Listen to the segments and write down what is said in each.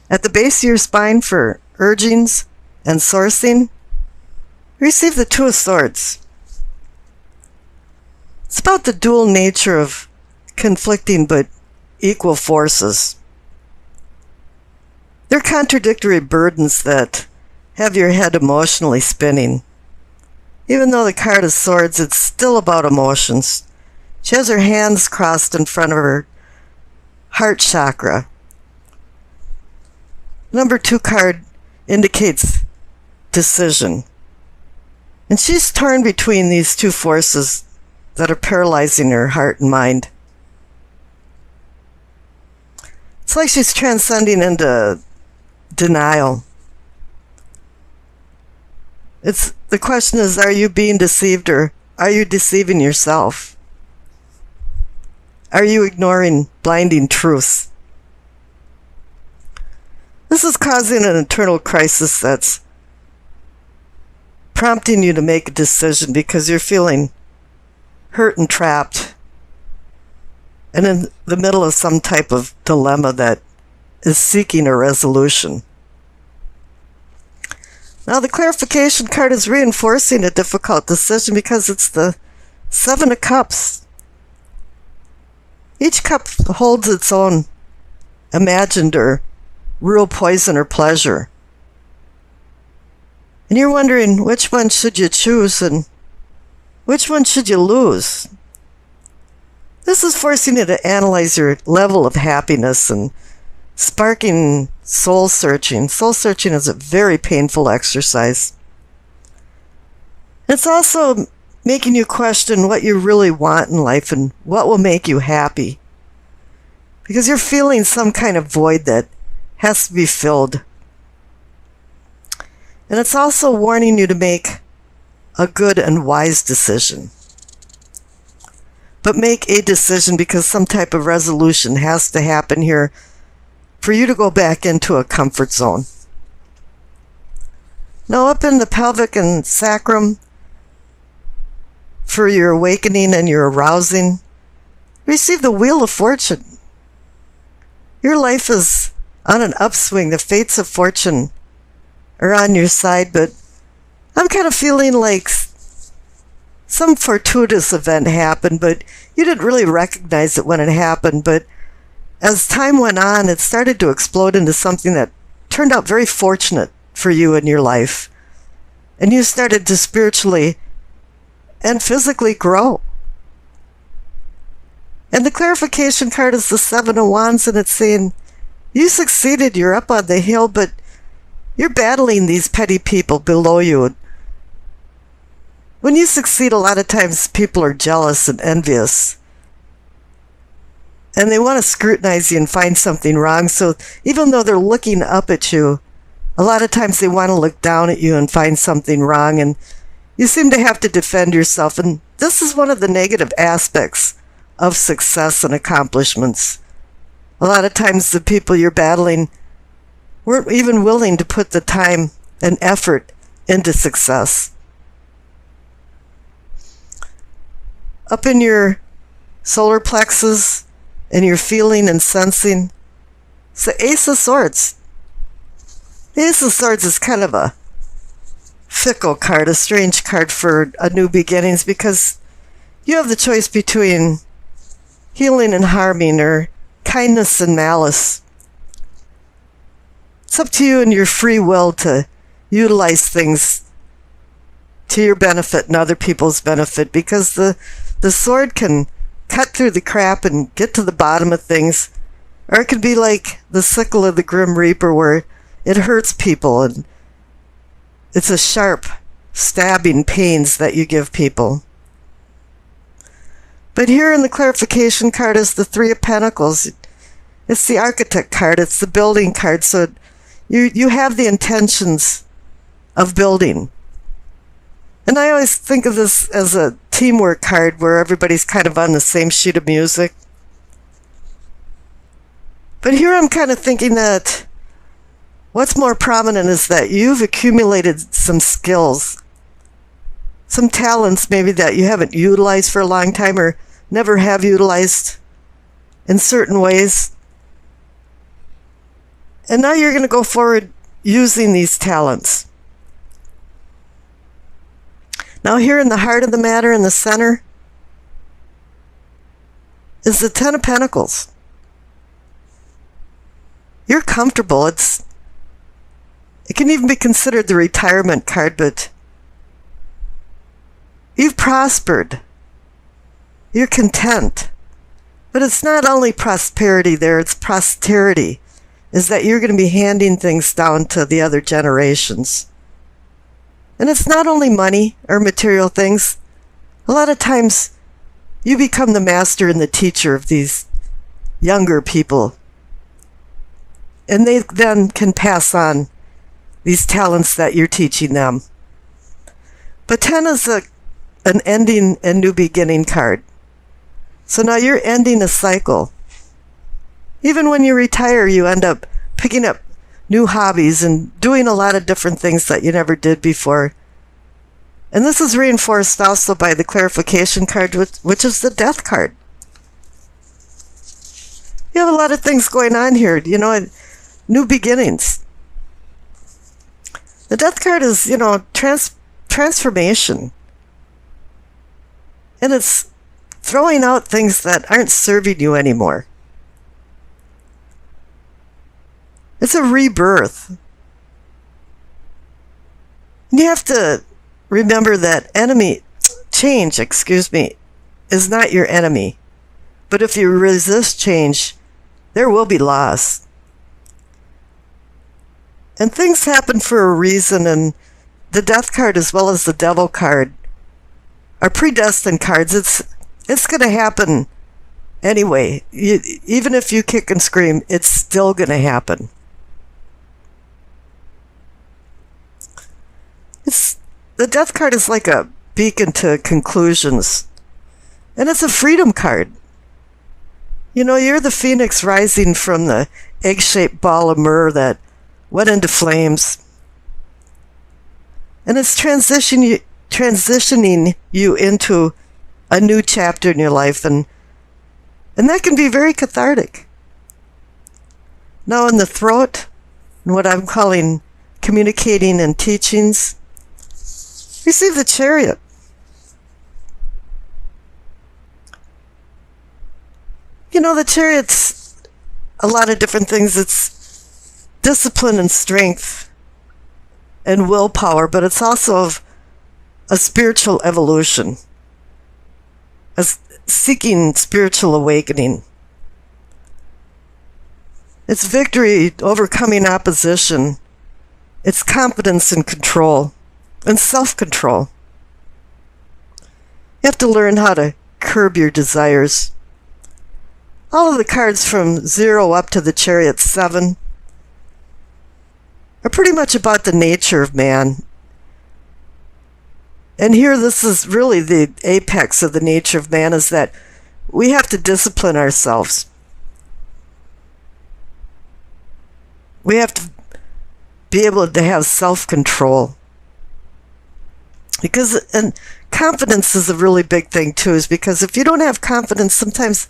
At the base of your spine for urgings and sourcing, receive the Two of Swords. It's about the dual nature of conflicting but equal forces. They're contradictory burdens that have your head emotionally spinning. Even though the card of Swords, it's still about emotions. She has her hands crossed in front of her heart chakra. Number 2 card indicates decision. And she's torn between these two forces that are paralyzing her heart and mind. It's like she's transcending into denial. The question is, are you being deceived or are you deceiving yourself? Are you ignoring blinding truths? This is causing an internal crisis that's prompting you to make a decision because you're feeling hurt and trapped and in the middle of some type of dilemma that is seeking a resolution. Now the clarification card is reinforcing a difficult decision because it's the 7 of Cups. Each cup holds its own imagined or real poison or pleasure. And you're wondering which one should you choose and which one should you lose? This is forcing you to analyze your level of happiness and sparking soul searching. Soul searching is a very painful exercise. It's also making you question what you really want in life and what will make you happy. Because you're feeling some kind of void that has to be filled. And it's also warning you to make a good and wise decision. But make a decision because some type of resolution has to happen here for you to go back into a comfort zone. Now up in the pelvic and sacrum, for your awakening and your arousing, receive the Wheel of Fortune. Your life is on an upswing. The fates of fortune are on your side, but I'm kind of feeling like some fortuitous event happened, but you didn't really recognize it when it happened. But as time went on, it started to explode into something that turned out very fortunate for you in your life. And you started to spiritually and physically grow. And the clarification card is the 7 of Wands, and it's saying, you succeeded, you're up on the hill, but you're battling these petty people below you. When you succeed, a lot of times people are jealous and envious. And they want to scrutinize you and find something wrong. So even though they're looking up at you, a lot of times they want to look down at you and find something wrong. And you seem to have to defend yourself. And this is one of the negative aspects of success and accomplishments. A lot of times the people you're battling weren't even willing to put the time and effort into success. Up in your solar plexus and your feeling and sensing, it's the Ace of Swords. The Ace of Swords is kind of a fickle card, a strange card for a new beginnings, because you have the choice between healing and harming or kindness and malice. It's up to you and your free will to utilize things to your benefit and other people's benefit, because the sword can cut through the crap and get to the bottom of things, or it can be like the sickle of the Grim Reaper where it hurts people and it's a sharp, stabbing pains that you give people. But here in the clarification card is the 3 of Pentacles. It's the Architect card. It's the building card. So you have the intentions of building. And I always think of this as a teamwork card where everybody's kind of on the same sheet of music. But here I'm kind of thinking that what's more prominent is that you've accumulated some skills, some talents maybe that you haven't utilized for a long time or never have utilized in certain ways. And now you're going to go forward using these talents. Now here in the heart of the matter, in the center, is the Ten of Pentacles. You're comfortable. It can even be considered the retirement card, but you've prospered. You're content. But it's not only prosperity there, it's posterity. Is that you're going to be handing things down to the other generations. And it's not only money or material things. A lot of times you become the master and the teacher of these younger people. And they then can pass on these talents that you're teaching them. But 10 is an ending and new beginning card. So now you're ending a cycle. Even when you retire, you end up picking up new hobbies and doing a lot of different things that you never did before. And this is reinforced also by the clarification card, which is the death card. You have a lot of things going on here, new beginnings. The death card is, transformation. And it's throwing out things that aren't serving you anymore. It's a rebirth. And you have to remember that change, is not your enemy. But if you resist change, there will be loss. And things happen for a reason, and the death card as well as the devil card are predestined cards. It's going to happen anyway. Even if you kick and scream, it's still going to happen. The death card is like a beacon to conclusions. And it's a freedom card. You're the phoenix rising from the egg-shaped ball of myrrh that went into flames. And it's transitioning you into a new chapter in your life. And that can be very cathartic. Now in the throat, and what I'm calling communicating and teachings, receive the Chariot. The Chariot's a lot of different things. It's discipline and strength and willpower, but it's also of a spiritual evolution, seeking spiritual awakening. It's victory, overcoming opposition. It's confidence and control. And self-control. You have to learn how to curb your desires. All of the cards from 0 up to the Chariot 7 are pretty much about the nature of man. And here this is really the apex of the nature of man, is that we have to discipline ourselves. We have to be able to have self-control. And confidence is a really big thing too, is because if you don't have confidence, sometimes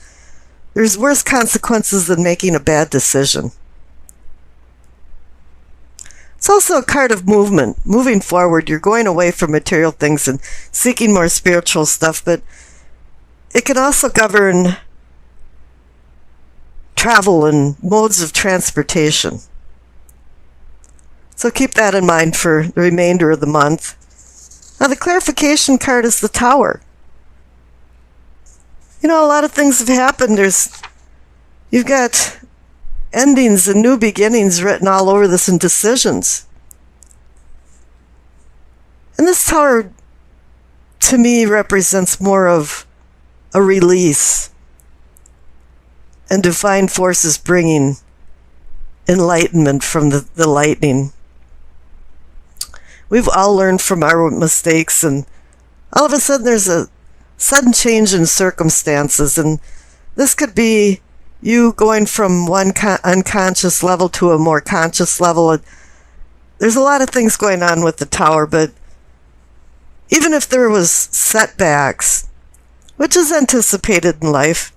there's worse consequences than making a bad decision. It's also a card of movement, moving forward. You're going away from material things and seeking more spiritual stuff, but it can also govern travel and modes of transportation. So keep that in mind for the remainder of the month. Now, the clarification card is the Tower. A lot of things have happened. You've got endings and new beginnings written all over this, and decisions. And this Tower, to me, represents more of a release and divine forces bringing enlightenment from the lightning. We've all learned from our mistakes, and all of a sudden there's a sudden change in circumstances, and this could be you going from one unconscious level to a more conscious level. There's a lot of things going on with the Tower, but even if there was setbacks, which is anticipated in life,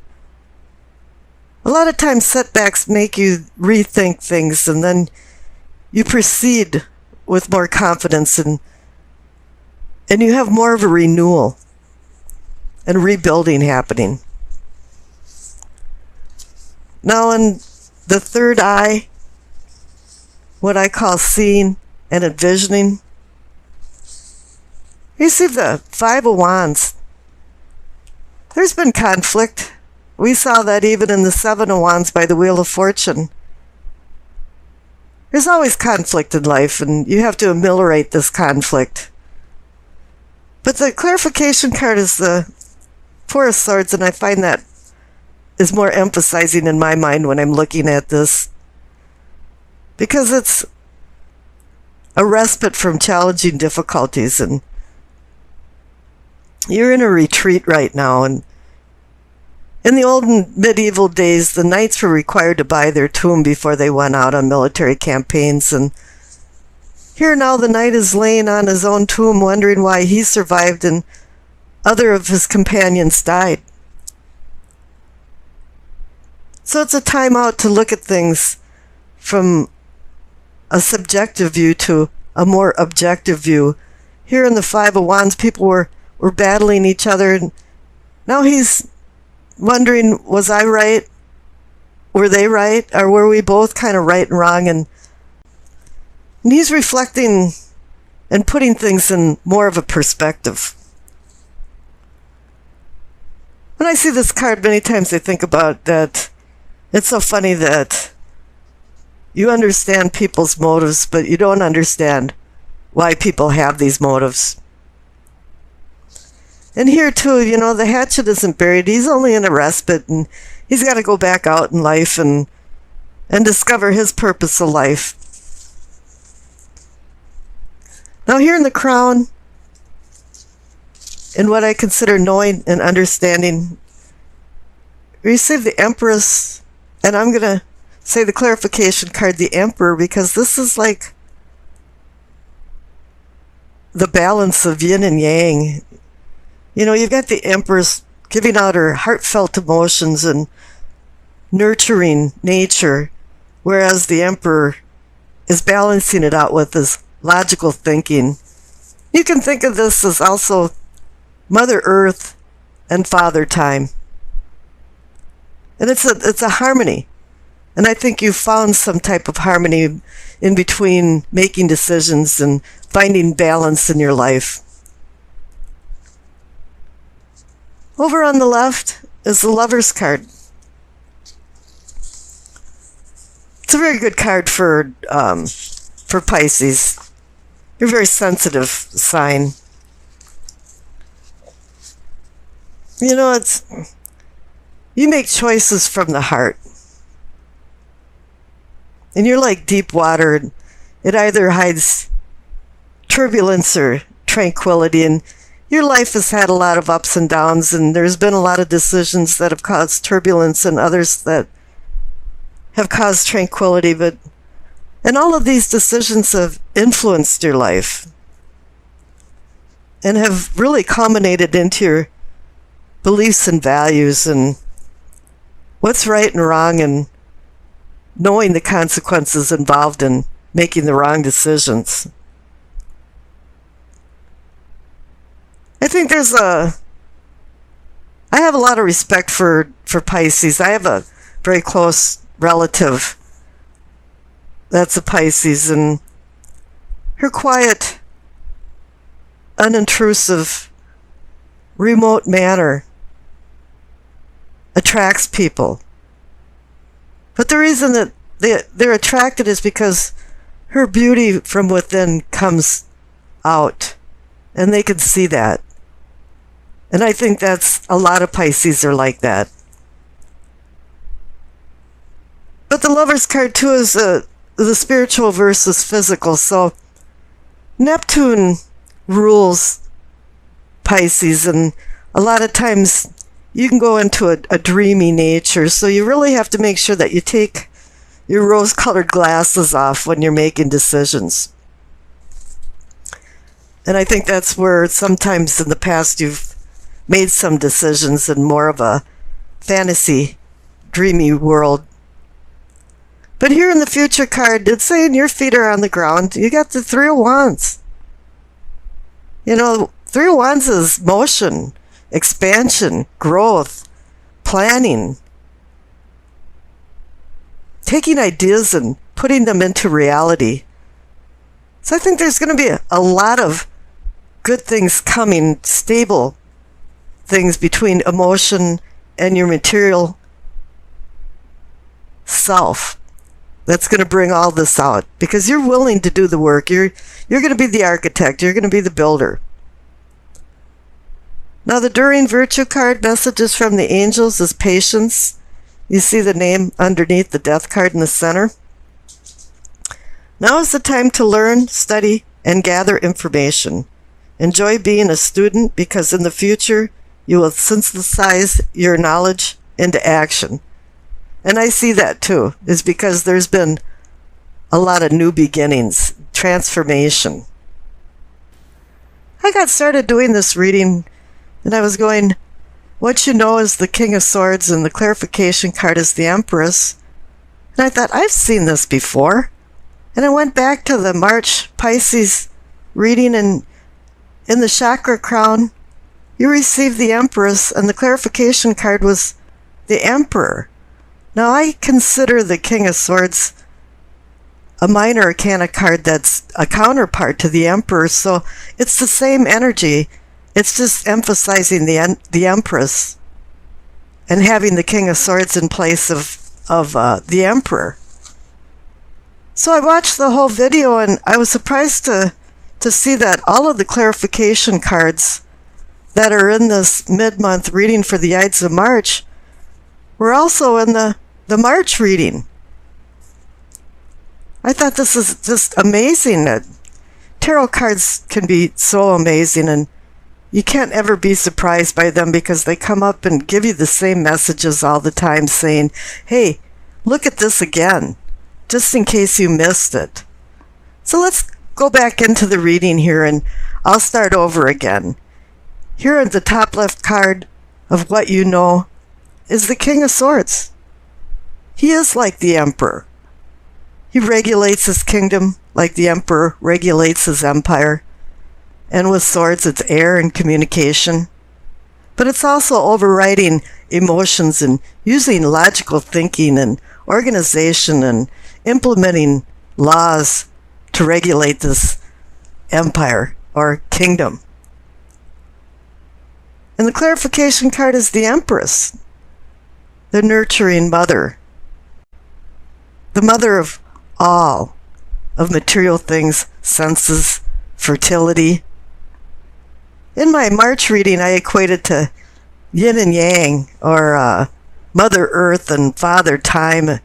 A lot of times setbacks make you rethink things, and then you proceed with more confidence, and you have more of a renewal and rebuilding happening. Now in the third eye, what I call seeing and envisioning, you see the Five of Wands. There's been conflict. We saw that even in the Seven of Wands by the Wheel of Fortune. There's always conflict in life, and you have to ameliorate this conflict. But the clarification card is the Four of Swords, and I find that is more emphasizing in my mind when I'm looking at this, because it's a respite from challenging difficulties, and you're in a retreat right now. And in the old medieval days, the knights were required to buy their tomb before they went out on military campaigns, and here now the knight is laying on his own tomb wondering why he survived and other of his companions died. So it's a time out to look at things from a subjective view to a more objective view. Here in the Five of Wands, people were battling each other, and now he's wondering, was I right? Were they right? Or were we both kind of right and wrong? And he's reflecting and putting things in more of a perspective. When I see this card, many times I think about that. It's so funny that you understand people's motives, but you don't understand why people have these motives. And here too, the hatchet isn't buried. He's only in a respite, and he's got to go back out in life and discover his purpose of life. Now here in the crown, in what I consider knowing and understanding, receive the Empress, and I'm going to say the clarification card, the Emperor, because this is like the balance of yin and yang. You've got the Empress giving out her heartfelt emotions and nurturing nature, whereas the Emperor is balancing it out with his logical thinking. You can think of this as also Mother Earth and Father Time. And it's a harmony. And I think you've found some type of harmony in between making decisions and finding balance in your life. Over on the left is the Lover's card. It's a very good card for Pisces. You're a very sensitive sign. You make choices from the heart. And you're like deep water. It either hides turbulence or tranquility. And your life has had a lot of ups and downs, and there's been a lot of decisions that have caused turbulence and others that have caused tranquility. And all of these decisions have influenced your life and have really culminated into your beliefs and values and what's right and wrong, and knowing the consequences involved in making the wrong decisions. I think I have a lot of respect for Pisces. I have a very close relative that's a Pisces, and her quiet, unintrusive, remote manner attracts people. But the reason that they're attracted is because her beauty from within comes out, and they can see that. And I think that's a lot of Pisces are like that. But the Lover's card too is the spiritual versus physical. So Neptune rules Pisces, and a lot of times you can go into a dreamy nature. So you really have to make sure that you take your rose-colored glasses off when you're making decisions. And I think that's where sometimes in the past you've made some decisions in more of a fantasy dreamy world. But here in the future card, it's saying your feet are on the ground. You got the Three of Wands. You know, Three of Wands is motion, expansion, growth, planning, taking ideas and putting them into reality. So I think there's going to be a lot of good things coming, stable things between emotion and your material self. That's going to bring all this out because you're willing to do the work. You're going to be the architect. You're going to be the builder. Now the Enduring Virtue card, messages from the angels, is patience. You see the name underneath the Death card in the center. Now is the time to learn, study, and gather information. Enjoy being a student because in the future you will synthesize your knowledge into action. And I see that too, is because there's been a lot of new beginnings, transformation. I got started doing this reading and I was going, what you know is the King of Swords and the clarification card is the Empress. And I thought, I've seen this before. And I went back to the March Pisces reading, and in the chakra crown, you received the Empress and the clarification card was the Emperor. Now, I consider the King of Swords a minor arcana card that's a counterpart to the Emperor, so it's the same energy. It's just emphasizing the Empress and having the King of Swords in place of the Emperor. So I watched the whole video, and I was surprised to see that all of the clarification cards that are in this mid-month reading for the Ides of March were also in the March reading. I thought this is just amazing. Tarot cards can be so amazing, and you can't ever be surprised by them because they come up and give you the same messages all the time saying, hey, look at this again, just in case you missed it. So let's go back into the reading here, and I'll start over again. Here at the top left card of what you know is the King of Swords. He is like the Emperor. He regulates his kingdom like the Emperor regulates his empire. And with swords, it's air and communication. But it's also overriding emotions and using logical thinking and organization and implementing laws to regulate this empire or kingdom. And the clarification card is the Empress, the nurturing mother, the mother of all, of material things, senses, fertility. In my March reading, I equated to yin and yang, or Mother Earth and Father Time.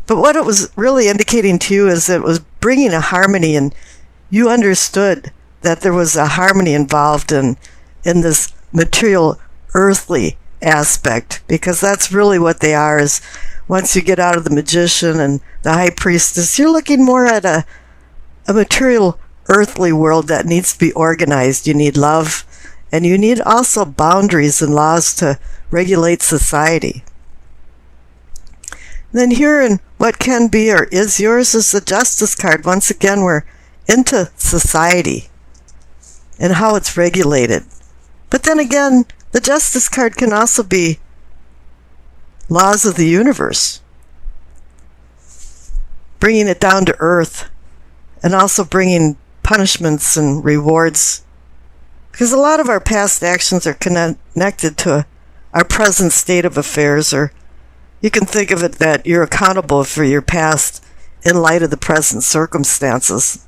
But what it was really indicating to you is it was bringing a harmony, and you understood that there was a harmony involved in this material, earthly aspect, because that's really what they are. Is once you get out of the magician and the high priestess, you're looking more at a material, earthly world that needs to be organized. You need love, and you need also boundaries and laws to regulate society. Then here in what can be or is yours is the Justice card. Once again, we're into society and how it's regulated. But then again, the Justice card can also be laws of the universe, bringing it down to earth, and also bringing punishments and rewards. Because a lot of our past actions are connected to our present state of affairs, or you can think of it that you're accountable for your past in light of the present circumstances.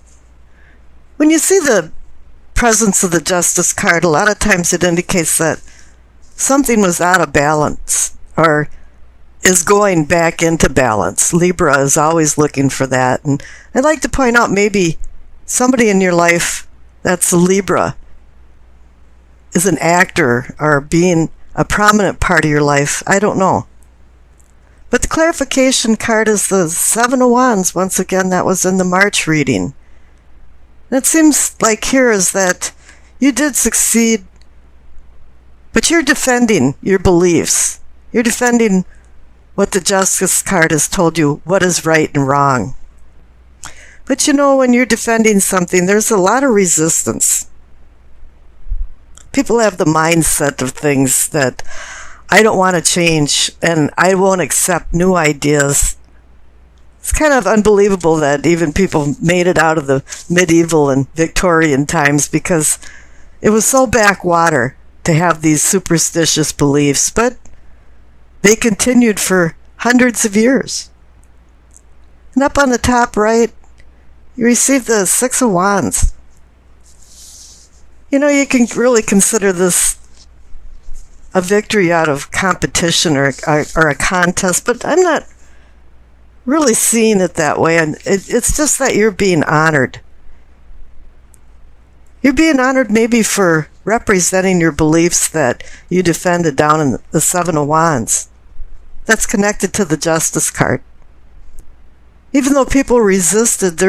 When you see the presence of the Justice card, a lot of times it indicates that something was out of balance or is going back into balance. Libra is always looking for that. And I'd like to point out maybe somebody in your life that's a Libra is an actor or being a prominent part of your life. I don't know. But the clarification card is the Seven of Wands. Once again, that was in the March reading. And it seems like here is that you did succeed, but you're defending your beliefs. You're defending what the Justice card has told you, what is right and wrong. But you know, when you're defending something, there's a lot of resistance. People have the mindset of things that I don't want to change and I won't accept new ideas. It's kind of unbelievable that even people made it out of the medieval and Victorian times, because it was so backwater to have these superstitious beliefs, but they continued for hundreds of years. And up on the top right, you receive the Six of Wands. You know, you can really consider this a victory out of competition or a contest, but I'm not really seeing it that way. And it's just that you're being honored. You're being honored maybe for representing your beliefs that you defended down in the Seven of Wands. That's connected to the Justice card. Even though people resisted,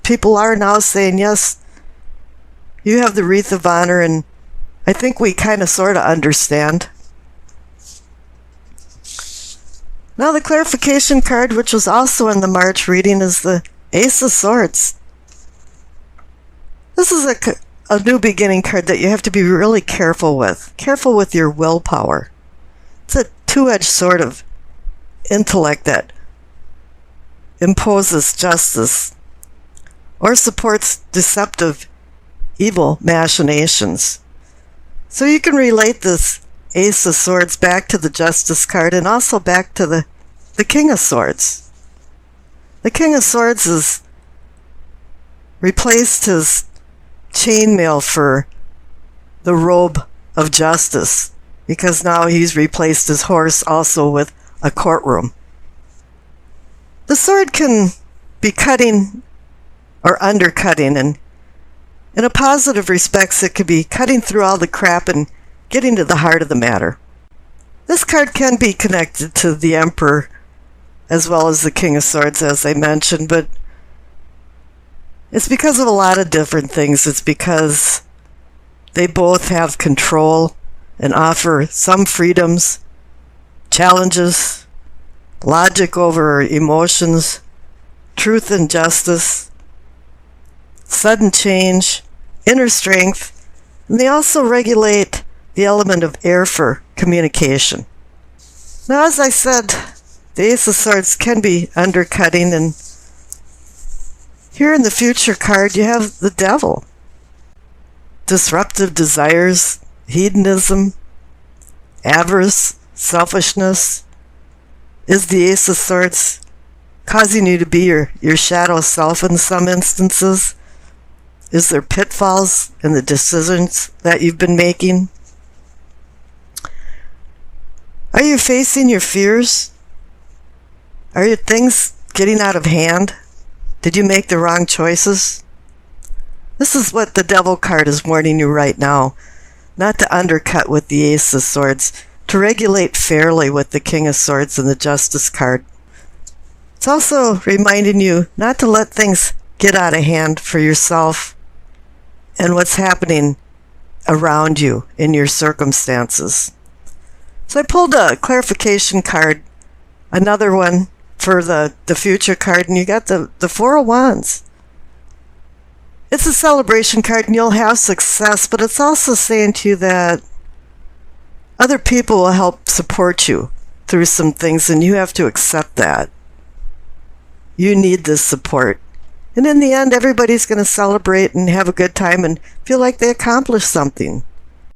people are now saying, yes, you have the wreath of honor, and I think we kind of sort of understand. Now the clarification card, which was also in the March reading, is the Ace of Swords. This is a new beginning card that you have to be really careful with. Careful with your willpower. It's a two-edged sword of intellect that imposes justice or supports deceptive evil machinations. So you can relate this Ace of Swords back to the Justice card and also back to the King of Swords. The King of Swords has replaced his chainmail for the robe of justice, because now he's replaced his horse also with a courtroom. The sword can be cutting or undercutting, and in a positive respects, it could be cutting through all the crap and getting to the heart of the matter. This card can be connected to the Emperor as well as the King of Swords, as I mentioned, but it's because of a lot of different things. It's because they both have control and offer some freedoms, challenges, logic over emotions, truth and justice, sudden change, inner strength, and they also regulate the element of air for communication. Now, as I said, the Ace of Swords can be undercutting, and here in the Future card you have the Devil. Disruptive desires, hedonism, avarice, selfishness. Is the Ace of Swords causing you to be your shadow self in some instances? Is there pitfalls in the decisions that you've been making? Are you facing your fears? Are your things getting out of hand? Did you make the wrong choices? This is what the Devil card is warning you right now. Not to undercut with the Ace of Swords, to regulate fairly with the King of Swords and the Justice card. It's also reminding you not to let things get out of hand for yourself and what's happening around you in your circumstances. So I pulled a clarification card, another one for the Future card, and you got the Four of Wands. It's a celebration card and you'll have success, but it's also saying to you that other people will help support you through some things, and you have to accept that. You need this support. And in the end, everybody's going to celebrate and have a good time and feel like they accomplished something.